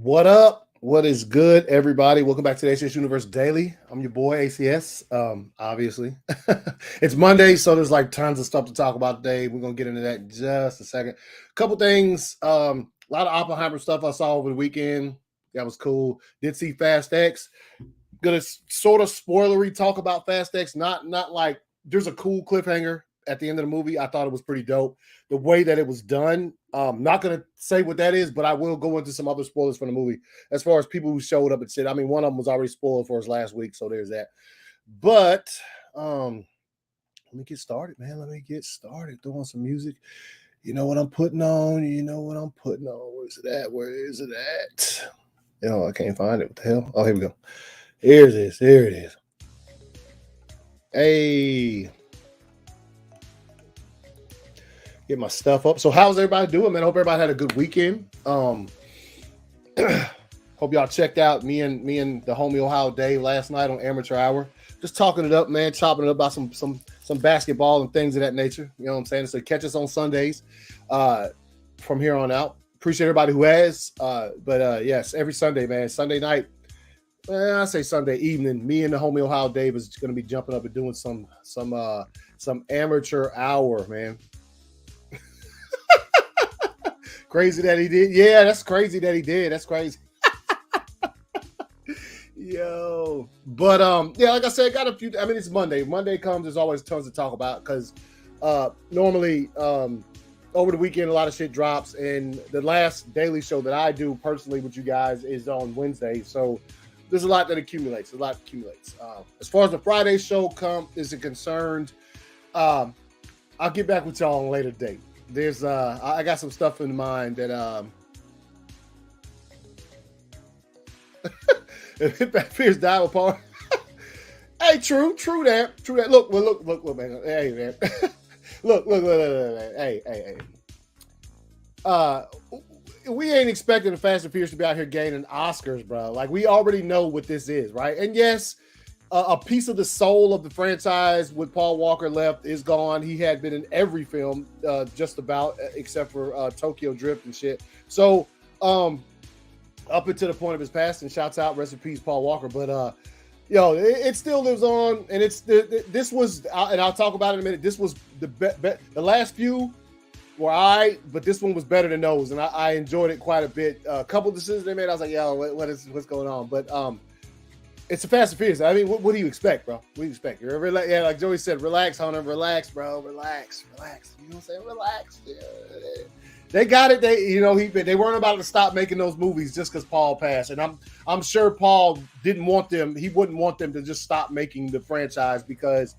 What up? What is good, everybody? Welcome back to the ACS Universe Daily. I'm your boy ACS. Obviously, it's Monday, so there's like tons of stuff to talk about today. We're gonna get into that in just a second. Couple things. A lot of Oppenheimer stuff I saw over the weekend. That was cool. Did see Fast X. Gonna sort of spoilery talk about Fast X. Not like there's a cool cliffhanger at the end of the movie. I thought it was pretty dope. The way that it was done. Not gonna say what that is, but I will go into some other spoilers from the movie as far as people who showed up and said. I mean, one of them was already spoiled for us last week, so there's that. But let me get started, man. Let me get started. Throw on some music. You know what I'm putting on. You know what I'm putting on. Where's it at? Where is it at? I can't find it. What the hell? Oh, here we go. Here it is. Here it is. Hey. Get my stuff up. So how's everybody doing, man? I hope everybody had a good weekend. Hope y'all checked out me and the homie Ohio Dave last night on Amateur Hour. Just talking it up, man, chopping it up about some basketball and things of that nature. You know what I'm saying? So catch us on Sundays from here on out. Appreciate everybody who has. But yes, every Sunday, man. Sunday night. I say Sunday evening. Me and the homie Ohio Dave is going to be jumping up and doing some Amateur Hour, man. Crazy that he did. Yeah, that's crazy that he did. That's crazy. Yo. But yeah, like I said, got a few. I mean, it's Monday. Monday comes, there's always tons to talk about because normally over the weekend a lot of shit drops, and the last daily show that I do personally with you guys is on Wednesday. So there's a lot that accumulates. As far as the Friday show is concerned, I'll get back with y'all on a later date. There's I got some stuff in mind that Pierce died with Paul. Hey, true that. Look, man. Hey, man. look. Hey. We ain't expecting the Fast and Furious to be out here gaining Oscars, bro. Like, we already know what this is, right? And yes, a piece of the soul of the franchise with Paul Walker left is gone. He had been in every film, just about, except for Tokyo Drift and shit. So, up until the point of his passing, shouts out, rest in peace, Paul Walker. But, it still lives on, and this was, and I'll talk about it in a minute. This was the last few were but this one was better than those, and I enjoyed it quite a bit. A couple of decisions they made, I was like, what's going on? But it's a Fast and Furious. I mean, what do you expect, bro? What do you expect? Yeah, like Joey said, relax, Hunter. Relax, bro. Relax. You know what I'm saying? Relax. Yeah. They got it. They weren't about to stop making those movies just because Paul passed. And I'm sure Paul didn't want them. He wouldn't want them to just stop making the franchise because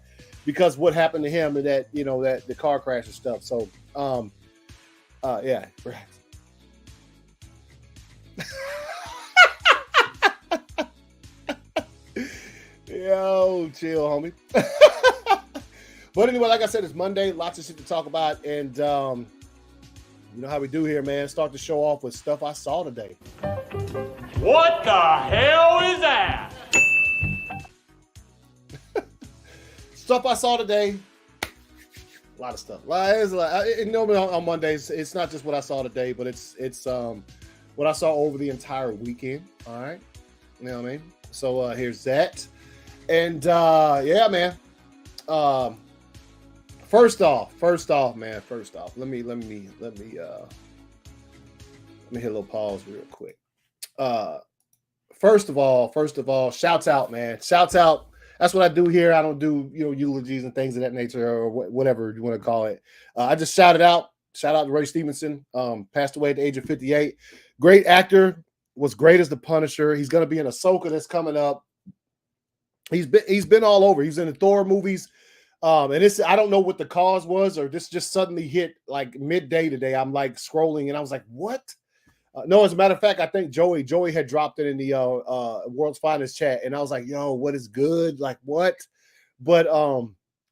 what happened to him and that the car crash and stuff. So yeah, relax. Yo, chill, homie. But anyway, like I said, it's Monday. Lots of shit to talk about. And you know how we do here, man. Start the show off with stuff I saw today. What the hell is that? Stuff I saw today. A lot of stuff. Normally on Mondays, it's not just what I saw today, but it's what I saw over the entire weekend. All right. You know what I mean? So here's that. And yeah, man. First off, man. Let me hit a little pause real quick. First of all, shouts out, man. Shouts out. That's what I do here. I don't do eulogies and things of that nature or whatever you want to call it. I just shouted out. Shout out to Ray Stevenson. Passed away at the age of 58. Great actor. Was great as the Punisher. He's going to be in Ahsoka that's coming up. He's been all over. He's in the Thor movies. And I don't know what the cause was, or this just suddenly hit like midday today. I'm like scrolling and I was like, what? No, as a matter of fact, I think Joey had dropped it in the World's Finest chat. And I was like, yo, what is good? Like what? But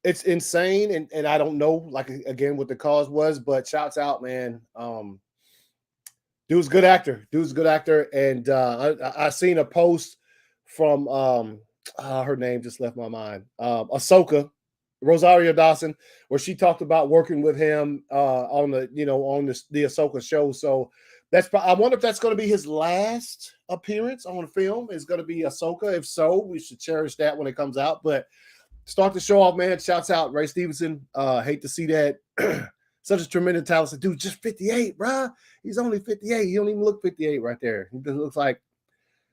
it's insane. And I don't know, like, again, what the cause was, but shouts out, man. Dude's a good actor. And I seen a post from her name just left my mind. Ahsoka. Rosario Dawson, where she talked about working with him on the the Ahsoka show. So I wonder if that's going to be his last appearance on the film. Is going to be Ahsoka. If so, we should cherish that when it comes out. But start the show off, man. Shouts out Ray Stevenson. Hate to see that. Such a tremendous talent. Dude, just 58, bro. He's only 58. He don't even look 58 right there. He looks like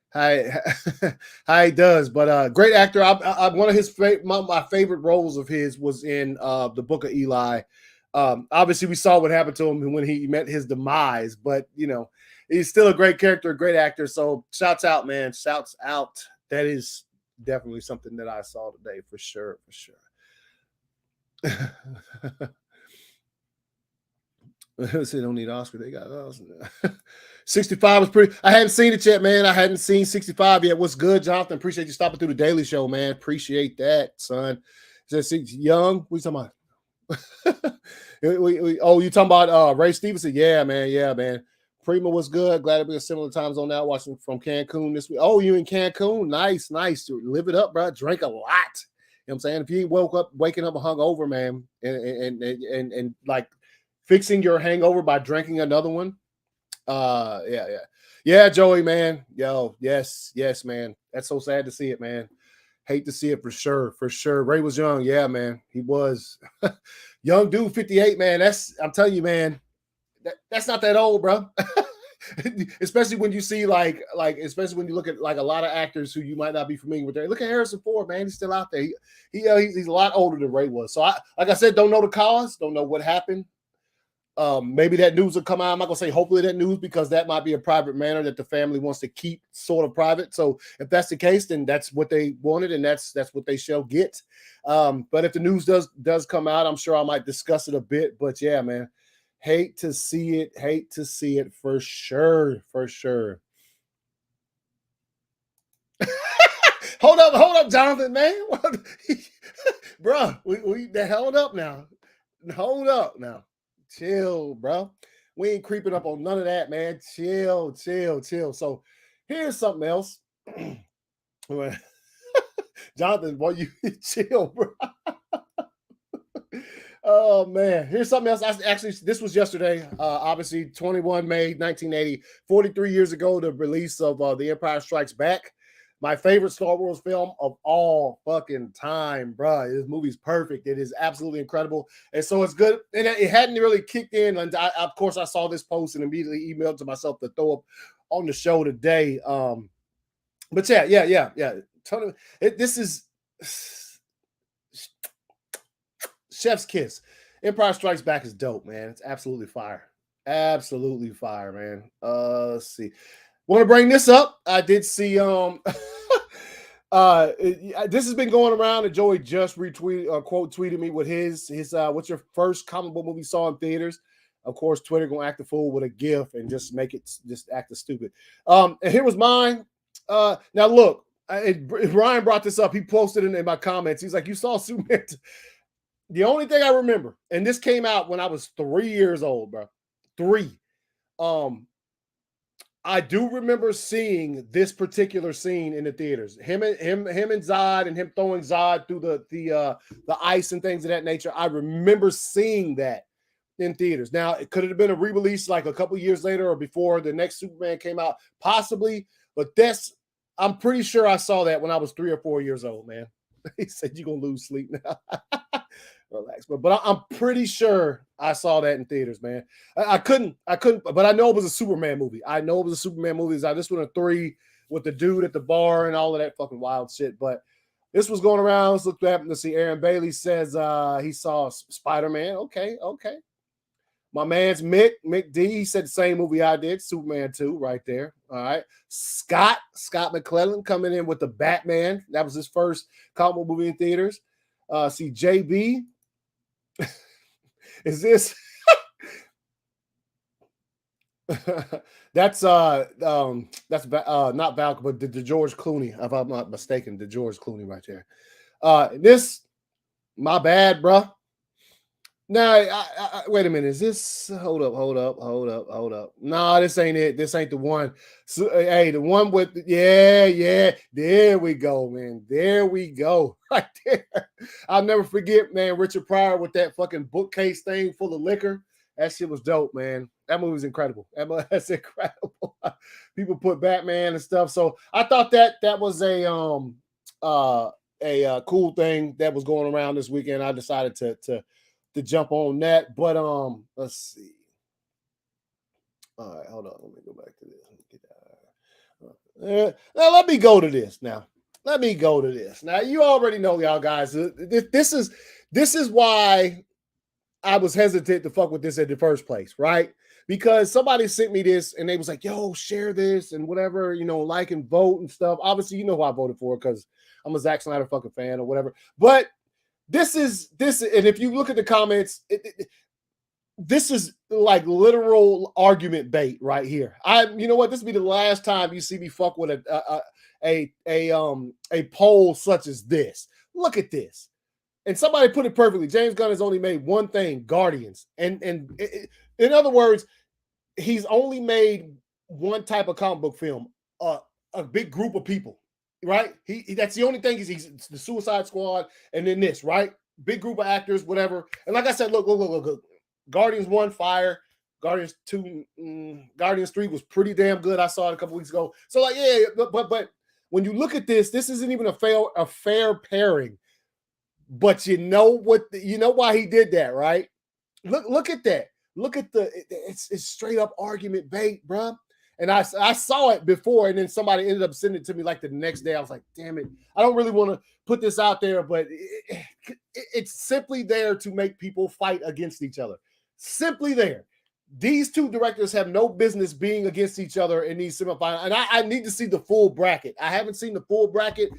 how he does. But great actor. One of his my favorite roles of his was in the Book of Eli. Obviously, we saw what happened to him when he met his demise. But he's still a great character, a great actor. So shouts out, man. Shouts out. That is definitely something that I saw today for sure. They don't need Oscar. They got Dawson. 65 was pretty. I hadn't seen it yet, man. I hadn't seen 65 yet. What's good, Jonathan? Appreciate you stopping through the Daily Show, man. Appreciate that, son. Says Young. What you talking about? You talking about Ray Stevenson? Yeah, man. Prima was good. Glad to be a similar time zone now. Watching from Cancun this week. Oh, you in Cancun? Nice. Live it up, bro. Drink a lot. You know what I'm saying? If you ain't waking up hungover, man, and like fixing your hangover by drinking another one. Yeah, Joey, man. Yo, yes, man. That's so sad to see it, man. Hate to see it for sure. Ray was young, yeah, man. He was young dude, 58, man. I'm telling you, man. That's not that old, bro. Especially when you see especially when you look at like a lot of actors who you might not be familiar with. Look at Harrison Ford, man. He's still out there. He's a lot older than Ray was. So like I said, don't know the cause, don't know what happened. Maybe that news will come out. I'm not gonna say hopefully that news, because that might be a private matter that the family wants to keep sort of private. So if that's the case, then that's what they wanted, and that's what they shall get. But if the news does come out, I'm sure I might discuss it a bit. But yeah, man, hate to see it for sure. Hold up, Jonathan, man. Bro, we hold up now. Chill, bro. We ain't creeping up on none of that, man. Chill. So here's something else. Jonathan, boy, you chill, bro. Oh, man. Here's something else. This was yesterday. Obviously, 21 May 1980, 43 years ago, the release of The Empire Strikes Back. My favorite Star Wars film of all fucking time, bro. This movie's perfect. It is absolutely incredible. And so it's good. And it hadn't really kicked in. And of course, I saw this post and immediately emailed to myself to throw up on the show today. But yeah. This is chef's kiss. Empire Strikes Back is dope, man. It's absolutely fire. Man. Let's see. Want to bring this up? I did see this has been going around, and Joey just quote tweeted me with his what's your first comic book movie you saw in theaters? Of course, Twitter gonna act a fool with a GIF and just make it just act a stupid. And here was mine. Now look, Ryan brought this up. He posted it in my comments. He's like, "You saw Superman?" The only thing I remember, and this came out when I was 3 years old, bro. 3. I do remember seeing this particular scene in the theaters. Him and Zod, and him throwing Zod through the ice and things of that nature. I remember seeing that in theaters. Now, it could have been a re-release like a couple years later or before the next Superman came out, possibly. But I'm pretty sure I saw that when I was 3 or 4 years old, man. He said you're gonna lose sleep now. Relax, but I'm pretty sure I saw that in theaters, man. I couldn't, but I know it was a Superman movie. This one a 3 with the dude at the bar and all of that fucking wild shit. But this was going around. Let's look what happened to see. Aaron Bailey says he saw Spider-Man. Okay. My man's Mick D. He said the same movie I did, Superman 2, right there. All right. Scott McClellan coming in with the Batman. That was his first comic book movie in theaters. See JB. Is this that's not Val, but the George Clooney, if I'm not mistaken, the George Clooney right there. This, my bad, bro. Now, wait a minute. Is this? Hold up. Nah, this ain't it. This ain't the one. So, hey, the one with yeah. There we go, man. There we go. Right there. I'll never forget, man. Richard Pryor with that fucking bookcase thing full of liquor. That shit was dope, man. That movie was incredible. That's incredible. People put Batman and stuff. So I thought that was a cool thing that was going around this weekend. I decided to jump on that. But let's see. All right, hold on. Let me go back to this. Now let me go to this now. Let me go to this. Now you already know, y'all guys. This is why I was hesitant to fuck with this in the first place, right? Because somebody sent me this and they was like, yo, share this and whatever, like and vote and stuff. Obviously, you know who I voted for because I'm a Zack Snyder fucking fan or whatever. But this, and if you look at the comments, this is like literal argument bait right here. You know what? This will be the last time you see me fuck with a poll such as this. Look at this. And somebody put it perfectly. James Gunn has only made one thing, Guardians. And in other words, he's only made one type of comic book film, a big group of people, right? That's the only thing. He's the Suicide Squad and then this, right? Big group of actors, whatever. And like I said, look. Guardians 1, fire. Guardians 2, Guardians 3 was pretty damn good. I saw it a couple weeks ago. So like, yeah, but when you look at this isn't even a fair pairing. But you know why he did that, right? Look at that. Look at it's straight up argument bait, bro. And I saw it before, and then somebody ended up sending it to me like the next day. I was like, damn it. I don't really want to put this out there, but it's simply there to make people fight against each other. Simply there. These two directors have no business being against each other in these semifinals. And I need to see the full bracket. I haven't seen the full bracket.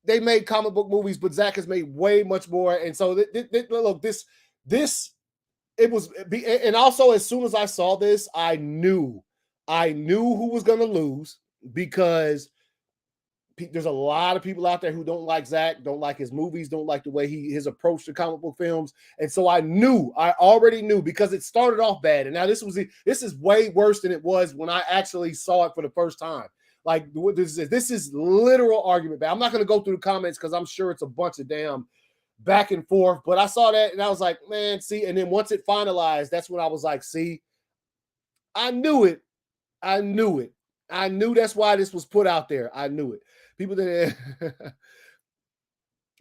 They made comic book movies, but Zach has made way much more. And so look, it was, and also as soon as I saw this, I knew who was going to lose because there's a lot of people out there who don't like Zach, don't like his movies, don't like the way his approach to comic book films. And so I already knew because it started off bad. And now this is way worse than it was when I actually saw it for the first time. Like this is literal argument. I'm not going to go through the comments because I'm sure it's a bunch of damn back and forth. But I saw that and I was like, man, see. And then once it finalized, that's when I was like, see, I knew it. I knew that's why this was put out there. I knew it. People that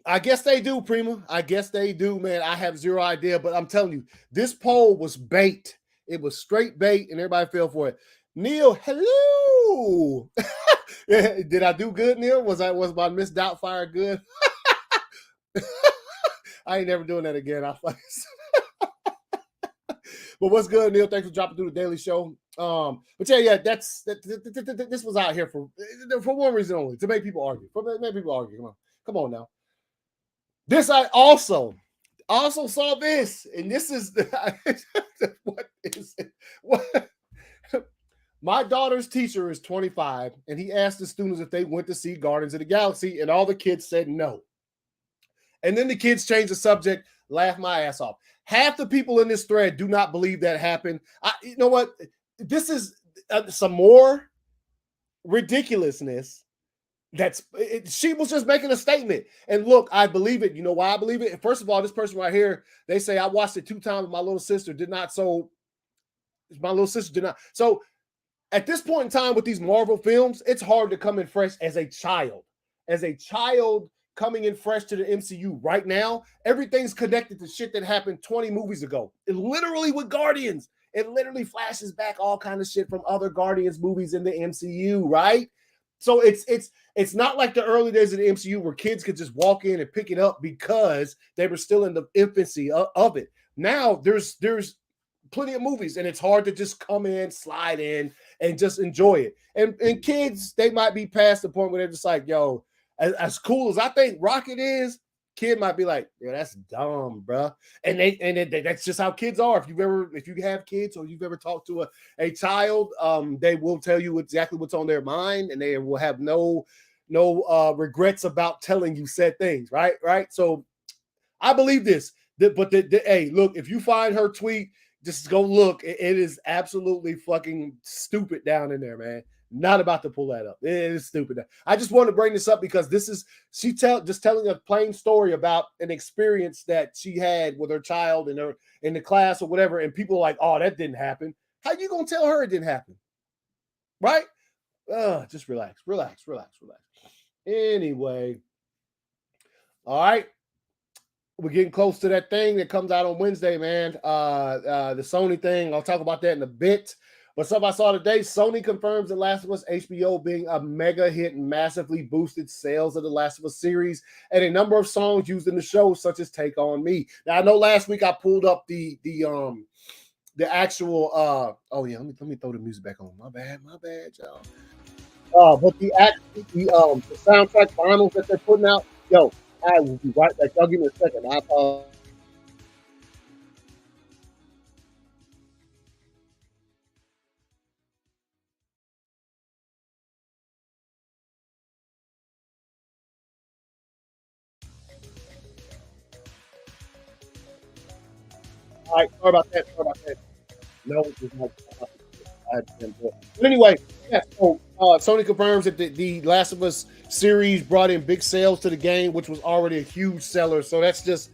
I guess they do, Prima. I guess they do, man. I have zero idea, but I'm telling you, this poll was bait. It was straight bait, and everybody fell for it. Neil, hello. Did I do good, Neil? Was my Miss Doubtfire good? I ain't never doing that again. But what's good, Neil? Thanks for dropping through the Daily Show. But yeah, this was out here for one reason only, to make people argue. Come on now. This I also saw this, and this is what is it? What? My daughter's teacher is 25, and he asked the students if they went to see Guardians of the Galaxy, and all the kids said no. And then the kids changed the subject, laughed my ass off. Half the people in this thread do not believe that happened. You know what? This is some more ridiculousness. She was just making a statement. And look, I believe it. You know why I believe it? First of all, this person right here, they say I watched it 2 times. My little sister did not. So at this point in time with these Marvel films, it's hard to come in fresh as a child. Coming in fresh to the MCU right now, everything's connected to shit that happened 20 movies ago. It literally with Guardians, it literally flashes back all kind of shit from other Guardians movies in the MCU, right? So it's not like the early days of the MCU where kids could just walk in and pick it up because they were still in the infancy of it. Now there's plenty of movies, and it's hard to just come in, slide in, and just enjoy it. And kids, they might be past the point where they're just like, yo, as cool as I think Rocket is, kid might be like, yeah, that's dumb, bro. And that's just how kids are. If you have kids or you've ever talked to a child, they will tell you exactly what's on their mind, and they will have no regrets about telling you said things, right? So I believe this. But hey, look, if you find her tweet, just go look. It is absolutely fucking stupid down in there, man. Not about to pull that up. It is stupid. I just wanted to bring this up because this is just telling a plain story about an experience that she had with her child in the class or whatever, and people are like, "Oh, that didn't happen." How you gonna tell her it didn't happen? Right? Just relax. Anyway, all right. We're getting close to that thing that comes out on Wednesday, man. The Sony thing. I'll talk about that in a bit. But something I saw today, Sony confirms The Last of Us HBO being a mega hit and massively boosted sales of The Last of Us series and a number of songs used in the show, such as Take On Me. Now, I know last week I pulled up the actual oh yeah, let me throw the music back on. My bad, y'all. But the soundtrack finals that they're putting out, yo, I will be right back. Y'all give me a second. I apologize. All right, sorry about that. No, it's not. But anyway, yeah. So Sony confirms that the Last of Us series brought in big sales to the game, which was already a huge seller. So that's just,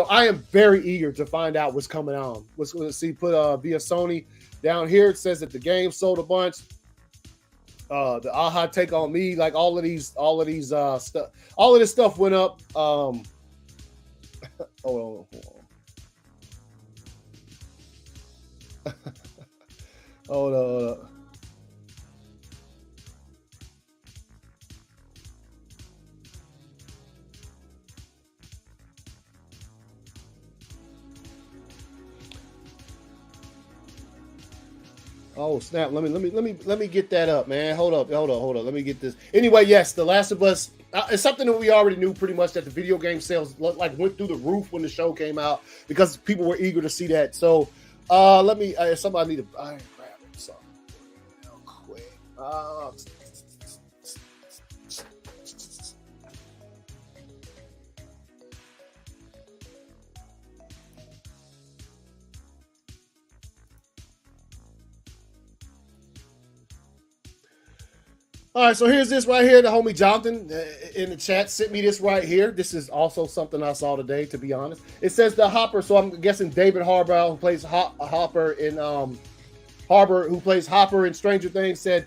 I am very eager to find out what's coming on. Let's see, put via Sony down here. It says that the game sold a bunch. The Aha Take On Me, like all of these stuff, all of this stuff went up. Hold on. Hold on. Oh snap! Let me get that up, man. Hold up. Let me get this. Anyway, yes, The Last of Us. It's something that we already knew pretty much, that the video game sales like went through the roof when the show came out because people were eager to see that. So let me. Somebody need to. I grab it. So real quick. All right, so here's this right here. The homie Jonathan in the chat sent me this right here. This is also something I saw today, to be honest. It says the Hopper, so I'm guessing David Harbour, who plays Hopper in Stranger Things, said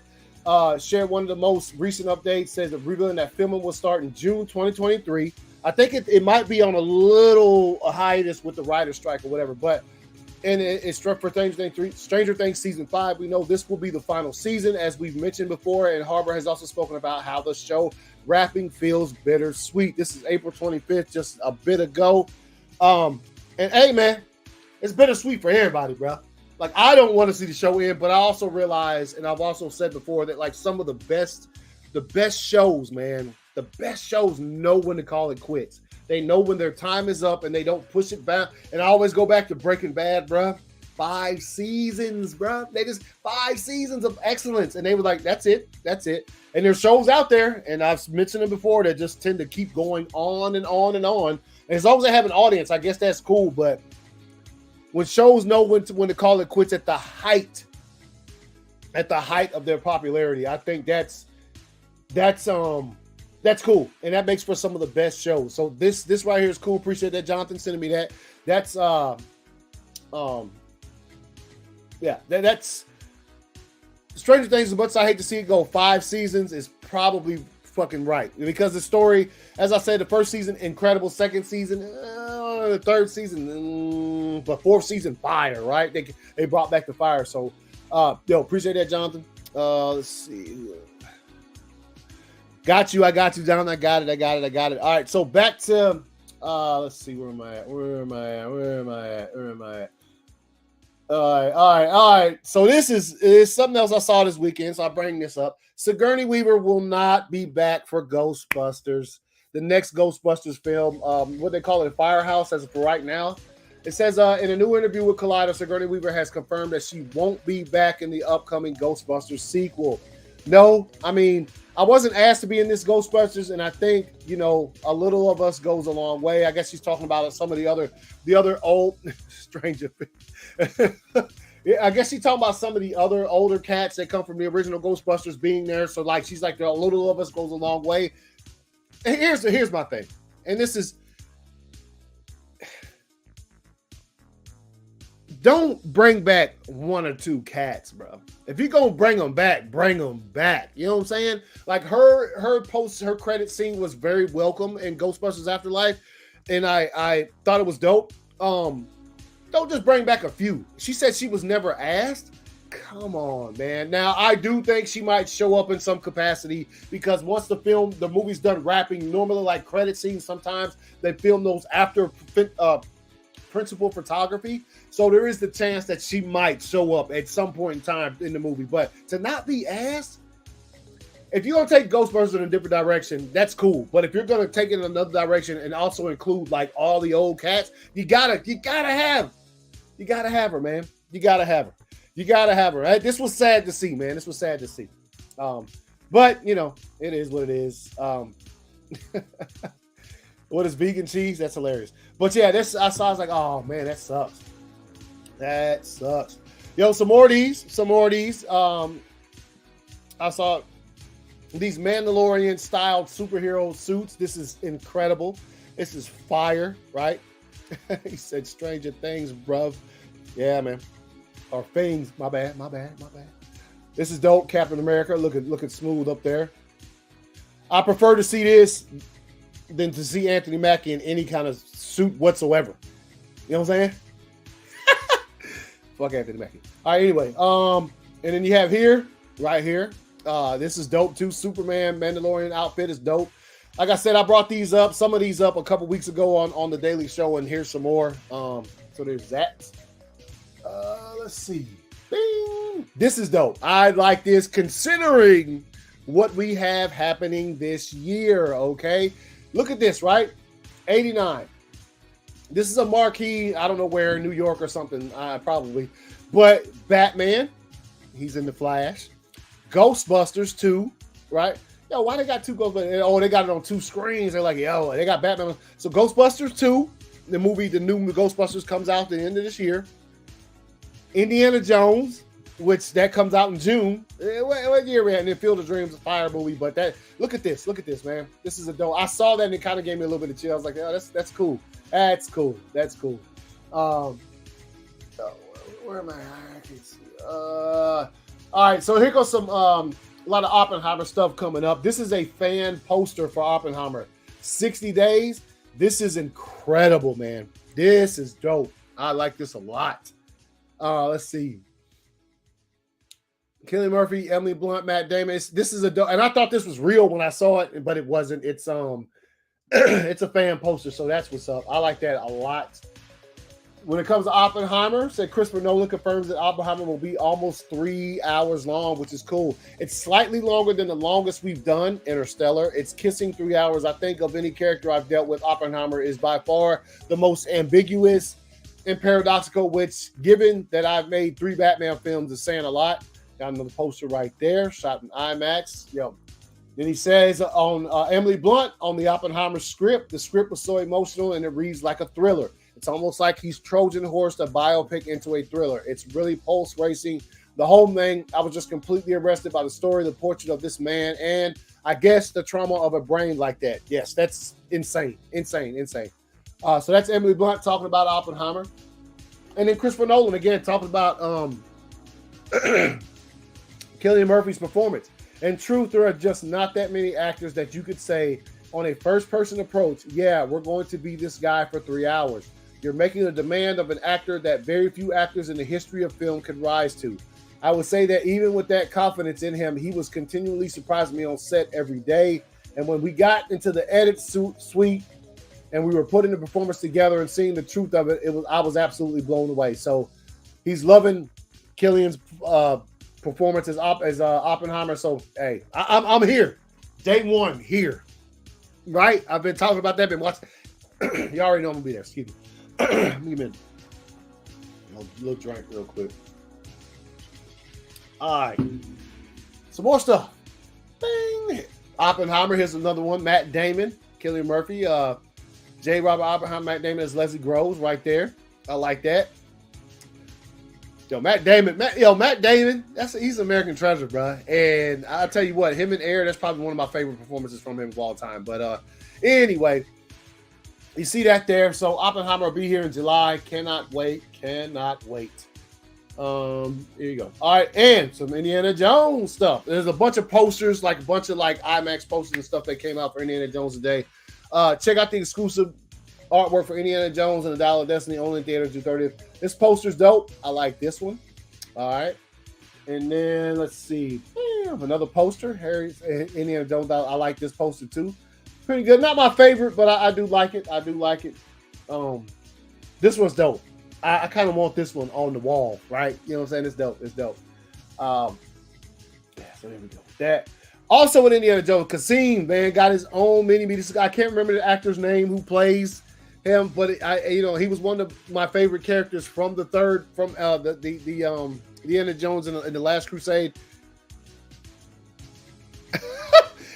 shared one of the most recent updates. Says that revealing that filming will start in June 2023. I think it might be on a little hiatus with the writer's strike or whatever, but. And it's struck for Stranger Things Season 5. We know this will be the final season, as we've mentioned before, and Harbour has also spoken about how the show wrapping feels bittersweet. This is April 25th, just a bit ago. And hey, man, it's bittersweet for everybody, bro. Like, I don't want to see the show end, but I also realize, and I've also said before, that like some of the best shows, man, the best shows know when to call it quits. They know when their time is up and they don't push it back. And I always go back to Breaking Bad, bro. 5 seasons, bro. They just 5 seasons of excellence. And they were like, that's it. And there's shows out there, and I've mentioned them before, that just tend to keep going on and on and on. And as long as they have an audience, I guess that's cool. But when shows know when to call it quits at the height of their popularity, I think that's cool, and that makes for some of the best shows. So this right here is cool. Appreciate that, Jonathan, sending me that. That's that's Stranger Things. As much as I hate to see it go 5 seasons, is probably fucking right, because the story, as I said, the first season incredible, second season, the third season, but fourth season fire, right? They brought back the fire. So appreciate that, Jonathan. Let's see. Got you, John. I got it. All right, so back to let's see, where am I at? All right. So this is something else I saw this weekend, so I'll bring this up. Sigourney Weaver will not be back for Ghostbusters, the next Ghostbusters film. What they call it, Firehouse, as for right now. It says in a new interview with Collider, Sigourney Weaver has confirmed that she won't be back in the upcoming Ghostbusters sequel. No, I mean, I wasn't asked to be in this Ghostbusters, and I think, you know, a little of us goes a long way. I guess she's talking about some of the other old Stranger Things. Yeah, I guess she's talking about some of the other older cats that come from the original Ghostbusters being there. So like, she's like, a little of us goes a long way. And here's my thing, and this is, don't bring back one or two cats, bro. If you're gonna bring them back, bring them back. You know what I'm saying? Like her credit scene was very welcome in Ghostbusters Afterlife, and I thought it was dope. Don't just bring back a few. She said she was never asked. Come on, man. Now, I do think she might show up in some capacity because once the movie's done wrapping, normally like credit scenes, sometimes they film those after principal photography. So there is the chance that she might show up at some point in time in the movie. But to not be asked, if you're going to take Ghostbusters in a different direction, that's cool. But if you're going to take it in another direction and also include like all the old cats, you gotta have her, man. You gotta have her. Right? This was sad to see, man. This was sad to see. But you know, it is what it is. What is vegan cheese? That's hilarious. But yeah, I was like, oh man, that sucks. That sucks. Yo, some more of these. I saw these Mandalorian styled superhero suits. This is incredible. This is fire, right? He said Stranger Things, bruv. Yeah, man. Or Things. My bad. This is dope. Captain America looking smooth up there. I prefer to see this than to see Anthony Mackie in any kind of suit whatsoever. You know what I'm saying? Fuck Anthony Mackie. All right, anyway. And then you have right here. This is dope too. Superman Mandalorian outfit is dope. Like I said, I brought some of these up a couple weeks ago on the Daily Show, and here's some more. So there's that. Let's see. Bing. This is dope. I like this considering what we have happening this year, okay? Look at this, right? 89. This is a marquee, I don't know where, New York or something, probably. But Batman, he's in The Flash. Ghostbusters 2, right? Yo, why they got two Ghostbusters? Oh, they got it on two screens. They're like, yo, they got Batman. So Ghostbusters 2, the new Ghostbusters comes out at the end of this year. Indiana Jones, which that comes out in June. What year we at? And then Field of Dreams, a fire movie. But look at this, man. This is a dope. I saw that and it kind of gave me a little bit of chill. I was like, oh, that's cool. That's cool. Where am I? I can't see. All right, so here goes some a lot of Oppenheimer stuff coming up. This is a fan poster for Oppenheimer. 60 days. This is incredible, man. This is dope. I like this a lot. Let's see. Cillian Murphy, Emily Blunt, Matt Damon. This is a dope, and I thought this was real when I saw it, but it wasn't. It's it's a fan poster, so that's what's up. I like that a lot. When it comes to Oppenheimer, said Christopher Nolan confirms that Oppenheimer will be almost 3 hours long, which is cool. It's slightly longer than the longest we've done, Interstellar. It's kissing 3 hours. I think of any character I've dealt with, Oppenheimer is by far the most ambiguous and paradoxical, which, given that I've made 3 Batman films, is saying a lot. Got another poster right there, shot in IMAX. Yo. Then he says on Emily Blunt, on the Oppenheimer script, the script was so emotional and it reads like a thriller. It's almost like he's Trojan horsed a biopic into a thriller. It's really pulse racing. The whole thing, I was just completely arrested by the story, the portrait of this man, and I guess the trauma of a brain like that. Yes, that's insane. So that's Emily Blunt talking about Oppenheimer. And then Christopher Nolan, again, talking about Cillian Murphy's performance. In truth, there are just not that many actors that you could say on a first-person approach, yeah, we're going to be this guy for 3 hours. You're making a demand of an actor that very few actors in the history of film could rise to. I would say that even with that confidence in him, he was continually surprising me on set every day. And when we got into the edit suite and we were putting the performance together and seeing the truth of it, I was absolutely blown away. So he's loving Cillian's performance as Oppenheimer. So hey, I'm here, day one here, right? I've been talking about that. Been watching. You already know I'm gonna be there. Excuse me. Give me a minute. A little drink real quick. All right, some more stuff. Bang. Oppenheimer, here's another one. Matt Damon, Cillian Murphy, J. Robert Oppenheimer, Matt Damon as Leslie Groves right there. I like that. Yo, Matt Damon, he's an American treasure, bro. And I'll tell you what, him and Air, that's probably one of my favorite performances from him of all time. But anyway, you see that there. So Oppenheimer will be here in July. Cannot wait. Here you go. All right, and some Indiana Jones stuff. There's a bunch of posters, like a bunch of like IMAX posters and stuff that came out for Indiana Jones today. Check out the exclusive artwork for Indiana Jones and the Dial of Destiny, only in theaters June 30th. This poster's dope. I like this one. All right. And then let's see. Another poster. Harry's Indiana Jones. I like this poster too. Pretty good. Not my favorite, but I do like it. This one's dope. I kind of want this one on the wall, right? You know what I'm saying? It's dope. So there we go. That. Also in Indiana Jones, Kasim, man, got his own mini-me. I can't remember the actor's name who plays him, but he was one of my favorite characters from the Indiana Jones in the Last Crusade.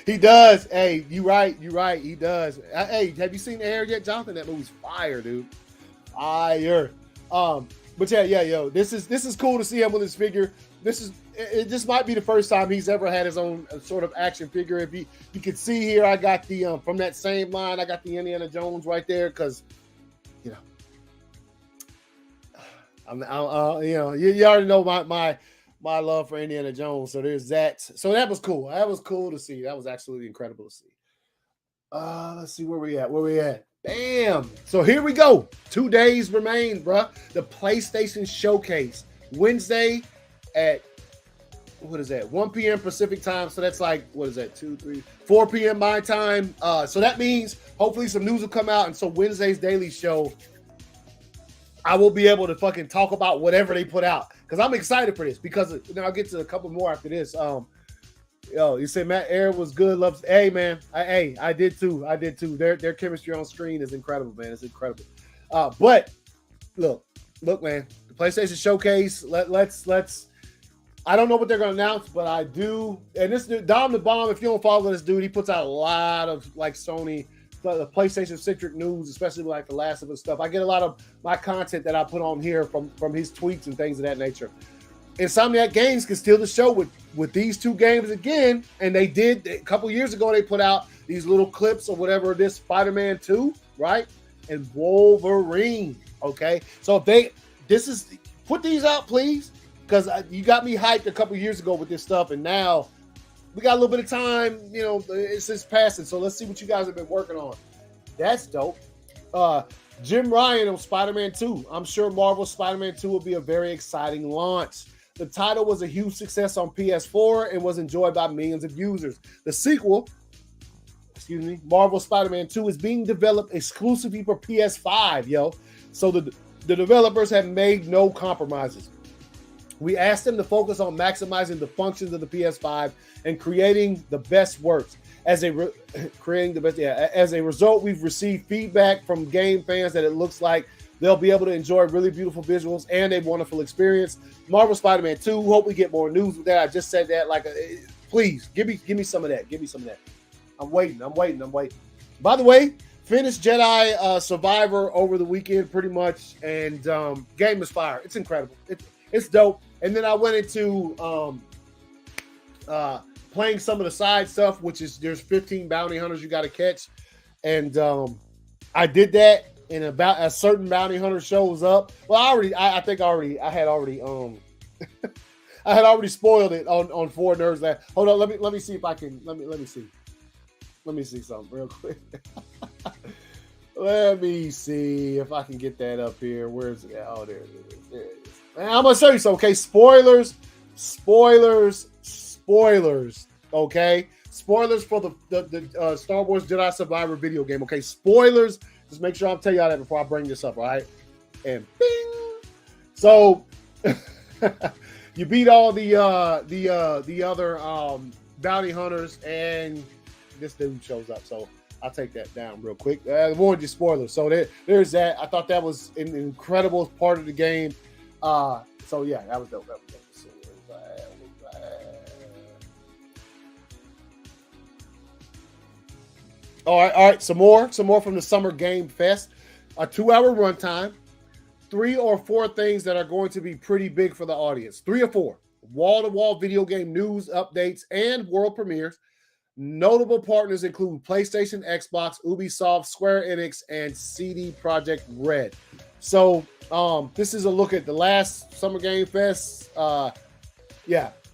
He does. Hey, you right. He does. Hey, have you seen The Air yet, Jonathan? That movie's fire, dude. Fire. But yeah, yo, this is cool to see him with his figure. This might be the first time he's ever had his own sort of action figure. If you can see here, I got the from that same line, I got the Indiana Jones right there because you already know my love for Indiana Jones. So there's that. So that was cool. That was cool to see. That was absolutely incredible to see. Let's see where we at. Bam. So here we go. 2 days remain, bruh. The PlayStation Showcase. Wednesday at, 1 p.m. Pacific time. So that's like, 4 p.m. my time. So that means hopefully some news will come out. And so Wednesday's daily show, I will be able to fucking talk about whatever they put out. Because I'm excited for this. Because I'll get to a couple more after this. You said Matt Air was good. Loves. Hey, man. I did too. Their chemistry on screen is incredible, man. It's incredible. But look, man. The PlayStation Showcase. Let's. I don't know what they're going to announce, but I do. And this Dom the Bomb. If you don't follow this dude, he puts out a lot of like Sony, the PlayStation centric news, especially like the Last of Us stuff. I get a lot of my content that I put on here from his tweets and things of that nature. Insomniac Games can steal the show with these two games again, and they did a couple years ago. They put out these little clips or whatever. This Spider-Man 2, right, and Wolverine. Okay, so put these out, please, because you got me hyped a couple years ago with this stuff, and now we got a little bit of time. It's just passing. So let's see what you guys have been working on. That's dope. Jim Ryan on Spider-Man 2. I'm sure Marvel's Spider-Man 2 will be a very exciting launch. The title was a huge success on PS4 and was enjoyed by millions of users. The sequel, Marvel Spider-Man 2, is being developed exclusively for PS5, yo. So the developers have made no compromises. We asked them to focus on maximizing the functions of the PS5 and creating the best works. As a result, we've received feedback from game fans that it looks like they'll be able to enjoy really beautiful visuals and a wonderful experience. Marvel Spider-Man 2, hope we get more news with that. I just said that. Please, give me some of that. Give me some of that. I'm waiting. By the way, finished Jedi Survivor over the weekend pretty much, and game is fire. It's incredible. It's dope. And then I went into playing some of the side stuff, which is there's 15 bounty hunters you got to catch. And I did that, and about a certain bounty hunter shows up. Well, I had already I had already spoiled it on Four Nerds. That hold on, let me see if I can let me see something real quick. Let me see if I can get that up here. Where's it? Oh, there it is. There it is. And I'm gonna show you some. Okay, spoilers. Okay, spoilers for the Star Wars Jedi Survivor video game. Okay, spoilers. Just make sure I'm telling y'all that before I bring this up. All right, and bing. So you beat all the other bounty hunters, and this dude shows up. So I'll take that down real quick. Avoid the spoilers. So there's that. I thought that was an incredible part of the game. So yeah, that was dope. All right. Some more from the Summer Game Fest. A 2-hour runtime. 3 or 4 things that are going to be pretty big for the audience. 3 or 4 wall-to-wall video game news, updates, and world premieres. Notable partners include PlayStation, Xbox, Ubisoft, Square Enix, and CD Projekt Red. So this is a look at the last Summer Game Fest.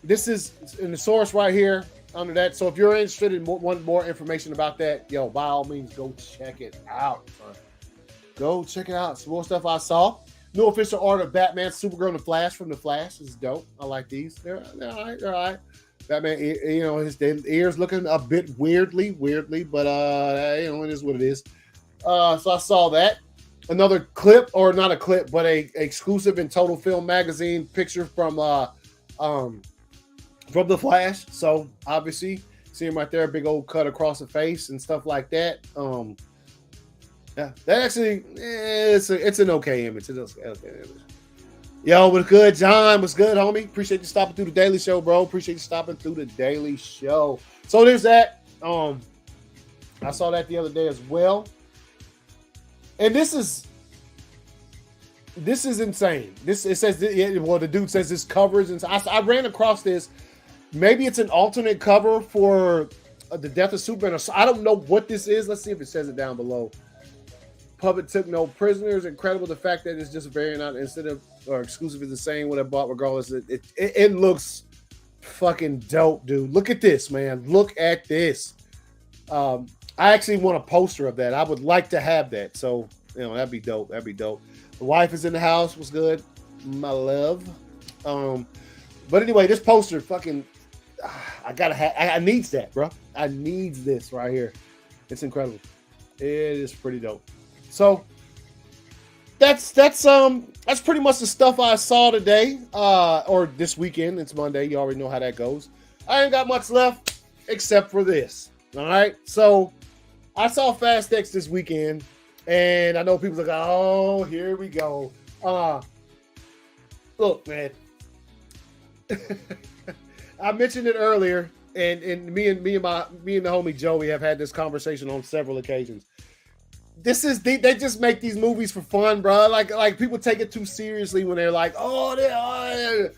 This is in the source right here under that. So if you're interested in want more information about that, yo, by all means, go check it out. Go check it out. Some more stuff I saw. New official art of Batman, Supergirl, and the Flash from The Flash. This is dope. I like these. They're all right. They're all right. Batman, his ears looking a bit weirdly, but it is what it is. So I saw that. Another clip, or not a clip, but a exclusive in Total Film Magazine picture from The Flash. So obviously, see him right there, big old cut across the face and stuff like that. Yeah, that actually, it's an okay image. It's an okay image. Yo, what's good, John? What's good, homie? Appreciate you stopping through the Daily Show, bro. Appreciate you stopping through the Daily Show. So there's that. I saw that the other day as well. And this is insane. It says, the dude says this covers, and I ran across this. Maybe it's an alternate cover for the Death of Superman. I don't know what this is. Let's see if it says it down below. Puppet took no prisoners. Incredible the fact that it's just a variant out instead of or exclusive is the same what I bought regardless. It looks fucking dope, dude. Look at this, man. Look at this. I actually want a poster of that. I would like to have that. So that'd be dope. That'd be dope. The wife is in the house. What's good, my love? But anyway, this poster fucking I needs that, bro. I needs this right here. It's incredible. It is pretty dope. So that's pretty much the stuff I saw today, or this weekend. It's Monday. You already know how that goes. I ain't got much left except for this. All right. So I saw Fast X this weekend, and I know people are like, "Oh, here we go." Look, man. I mentioned it earlier, and me and the homie Joey have had this conversation on several occasions. They just make these movies for fun, bro. Like people take it too seriously when they're like, at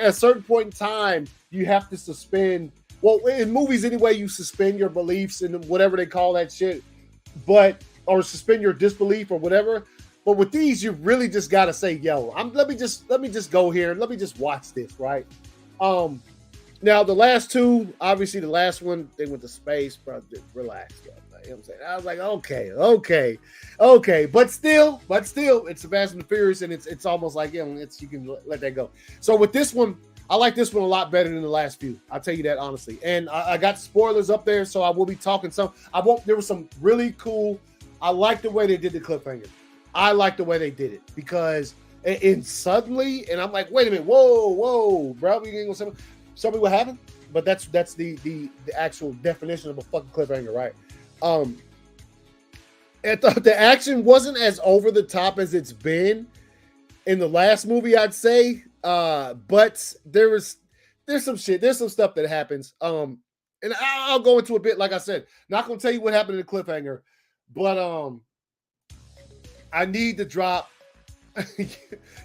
a certain point in time, you have to suspend. Well, in movies anyway, you suspend your beliefs and whatever they call that shit, or suspend your disbelief or whatever. But with these, you really just gotta say, yo, let me just go here. Let me just watch this, right? Now the last two, obviously the last one, they went to space, bro. Relax, bro. You know what I'm saying? I was like, okay, but still, it's Fast and the Furious, and it's almost like you can let that go. So with this one, I like this one a lot better than the last few. I'll tell you that honestly. And I got spoilers up there, so I will be talking some. There was some really cool. I like the way they did the cliffhanger. I like the way they did it because suddenly, and I'm like, wait a minute, whoa, bro, you ain't gonna show me what happened? But that's the actual definition of a fucking cliffhanger, right? The action wasn't as over the top as it's been in the last movie, I'd say. But there's some stuff that happens. And I'll go into a bit, like I said, not gonna tell you what happened in the cliffhanger, but I need to drop.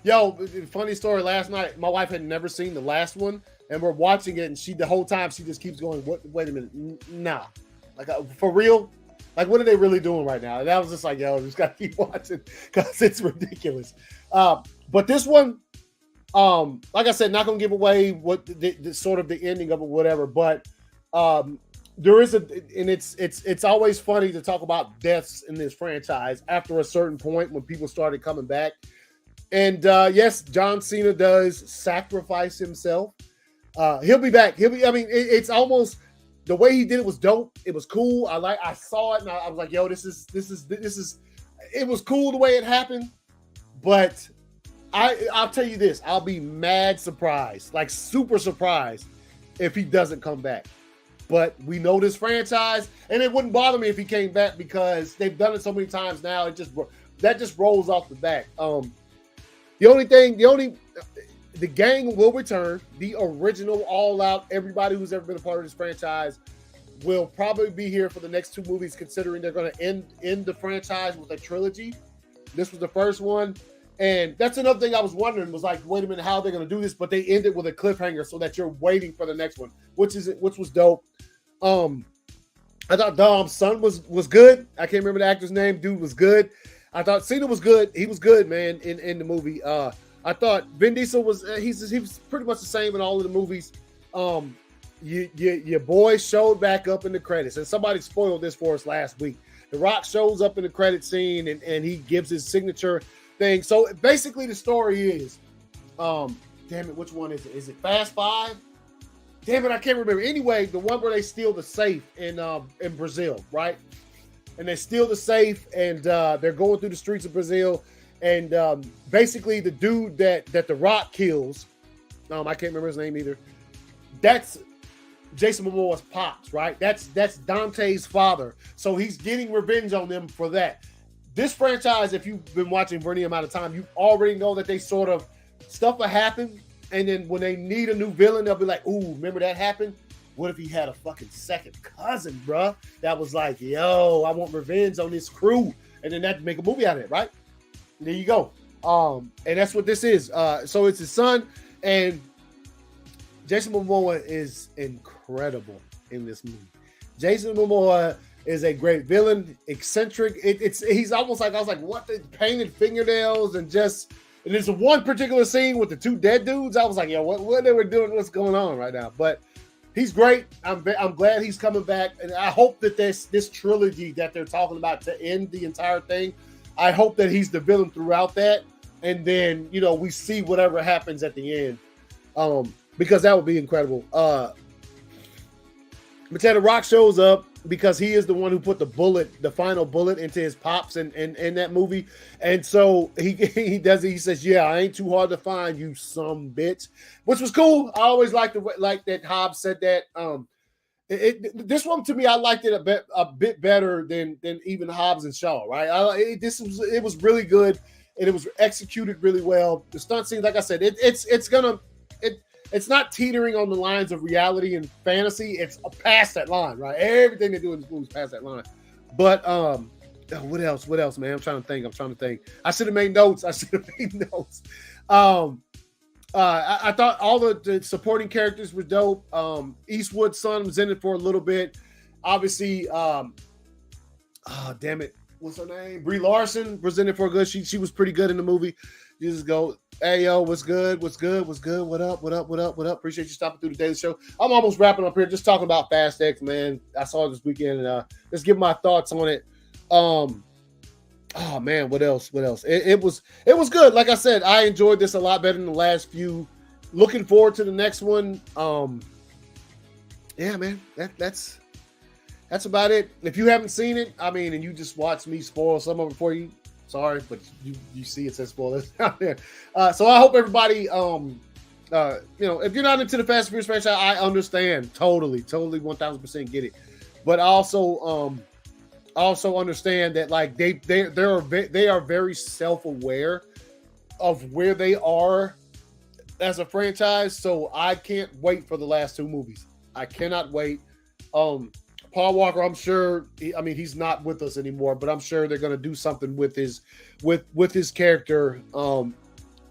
Yo, funny story. Last night, my wife had never seen the last one, and we're watching it, and the whole time she just keeps going, wait a minute, nah. Like, for real? Like, what are they really doing right now? And I was just like, yo, just got to keep watching because it's ridiculous. But this one, like I said, not going to give away what the sort of the ending of it, whatever. But there is and it's always funny to talk about deaths in this franchise after a certain point when people started coming back. And yes, John Cena does sacrifice himself. He'll be back. It's almost. The way he did it was dope. It was cool. I saw it and I was like, yo, this is. It was cool the way it happened, but I'll tell you this: I'll be mad surprised, like super surprised, if he doesn't come back. But we know this franchise, and it wouldn't bother me if he came back because they've done it so many times now. That just rolls off the back. The gang will return. The original all-out, everybody who's ever been a part of this franchise will probably be here for the next 2 movies, considering they're going to end the franchise with a trilogy. This was the first one. And that's another thing I was wondering was like, wait a minute, how are they going to do this? But they ended with a cliffhanger so that you're waiting for the next one, which was dope. I thought Dom's son was good. I can't remember the actor's name. Dude was good. I thought Cena was good. He was good, man, in the movie. I thought Vin Diesel was he was pretty much the same in all of the movies. Your boy showed back up in the credits, and somebody spoiled this for us last week. The Rock shows up in the credit scene, and he gives his signature thing. So basically, the story is, damn it, which one is it? Is it Fast 5? Damn it, I can't remember. Anyway, the one where they steal the safe in Brazil, right? And they steal the safe, and they're going through the streets of Brazil, and basically the dude that the Rock kills, I can't remember his name either. That's Jason Momoa's pops, right? That's Dante's father. So he's getting revenge on them for that. This franchise, if you've been watching for any amount of time, you already know that they sort of stuff will happen, and then when they need a new villain, they'll be like, "Ooh, remember that happened? What if he had a fucking second cousin, bruh? That was like, yo, I want revenge on this crew," and then that make a movie out of it, right? And there you go. And that's what this is. So it's his son, and Jason Momoa is incredible in this movie. Jason Momoa is a great villain, eccentric. He's almost like, I was like, what, the painted fingernails and there's one particular scene with the 2 dead dudes. I was like, yo, what they were doing, what's going on right now? But he's great. I'm glad he's coming back, and I hope that this trilogy that they're talking about to end the entire thing, I hope that he's the villain throughout that, and then we see whatever happens at the end, because that would be incredible. But The Rock shows up because he is the one who put the final bullet into his pops in that movie. And so he does it. He says, "Yeah, I ain't too hard to find, you some bitch," which was cool. I always liked that Hobbs said that. This one to me, I liked it a bit better than even Hobbs and Shaw, right? It was really good, and it was executed really well. The stunt scenes, like I said, it's not teetering on the lines of reality and fantasy. It's past that line, right? Everything they do in this movie is past that line. But what else, man? I'm trying to think. I should have made notes. I thought all the supporting characters were dope. Eastwood's son was in it for a little bit. Obviously, damn it, what's her name? Brie Larson was in it for good. She was pretty good in the movie. You just go, "Hey, yo, what's good? What up? Appreciate you stopping through the Daily Show." I'm almost wrapping up here, just talking about Fast X, man. I saw it this weekend, and just give my thoughts on it. Oh man, what else? It was good. Like I said, I enjoyed this a lot better than the last few. Looking forward to the next one. Yeah, man, that's about it. If you haven't seen it, and you just watched me spoil some of it for you, sorry, but you see it says spoilers out there. So I hope everybody, if you're not into the Fast and Furious franchise, I understand totally 1000% get it. But I also understand that like they are very self-aware of where they are as a franchise. So I can't wait for the last 2 movies. I cannot wait. Paul Walker, I'm sure. He's not with us anymore, but I'm sure they're going to do something with his character for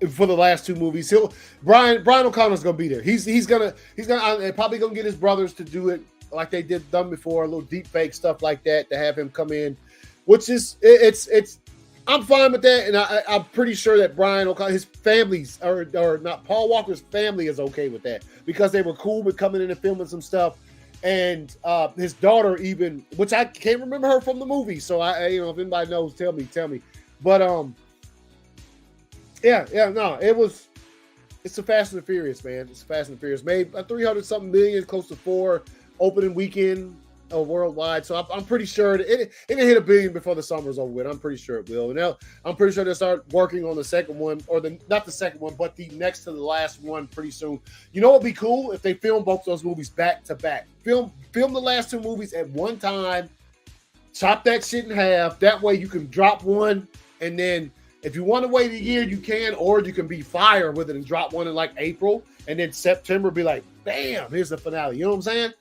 the last 2 movies. Brian O'Connor's going to be there. He's probably going to get his brothers to do it like they done before, a little deep fake stuff like that, to have him come in, which is it's. I'm fine with that, and I'm pretty sure that Brian O'Connor, his family's or not, Paul Walker's family is okay with that, because they were cool with coming in and filming some stuff. And his daughter, even, which I can't remember her from the movie, so if anybody knows, tell me. But it's a Fast and the Furious, man. It's Fast and the Furious. Made a 300-something million, close to 4 opening weekend worldwide. So I'm pretty sure it'll hit $1 billion before the summer's over with. I'm pretty sure it will. And I'm pretty sure they'll start working on the second one, or not the second one, but the next to the last one pretty soon. You know what'd be cool? If they film both those movies back to back. Film the last 2 movies at one time, chop that shit in half. That way you can drop one, and then if you want to wait a year, you can, or you can be fire with it and drop one in like April, and then September be like, bam, here's the finale. You know what I'm saying?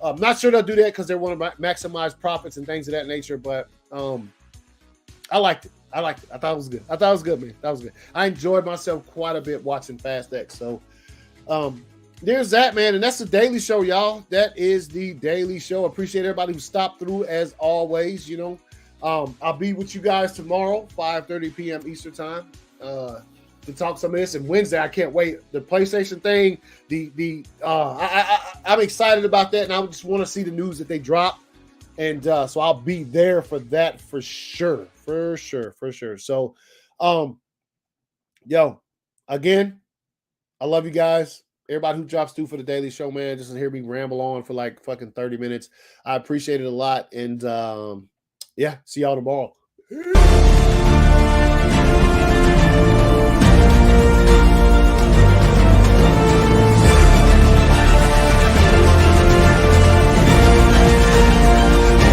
I'm not sure they'll do that because they want to maximize profits and things of that nature. But I liked it. I thought it was good. Man. That was good. I enjoyed myself quite a bit watching Fast X. So there's that, man. And that's the Daily Show, y'all. That is the Daily Show. Appreciate everybody who stopped through as always. I'll be with you guys tomorrow, 5:30 p.m. Eastern time, to talk some of this. And Wednesday, I can't wait. The PlayStation thing, I'm excited about that, and I just want to see the news that they drop. And so I'll be there for that for sure. So, again, I love you guys. Everybody who drops through for the Daily Show, man, just to hear me ramble on for like fucking 30 minutes. I appreciate it a lot. And see y'all tomorrow.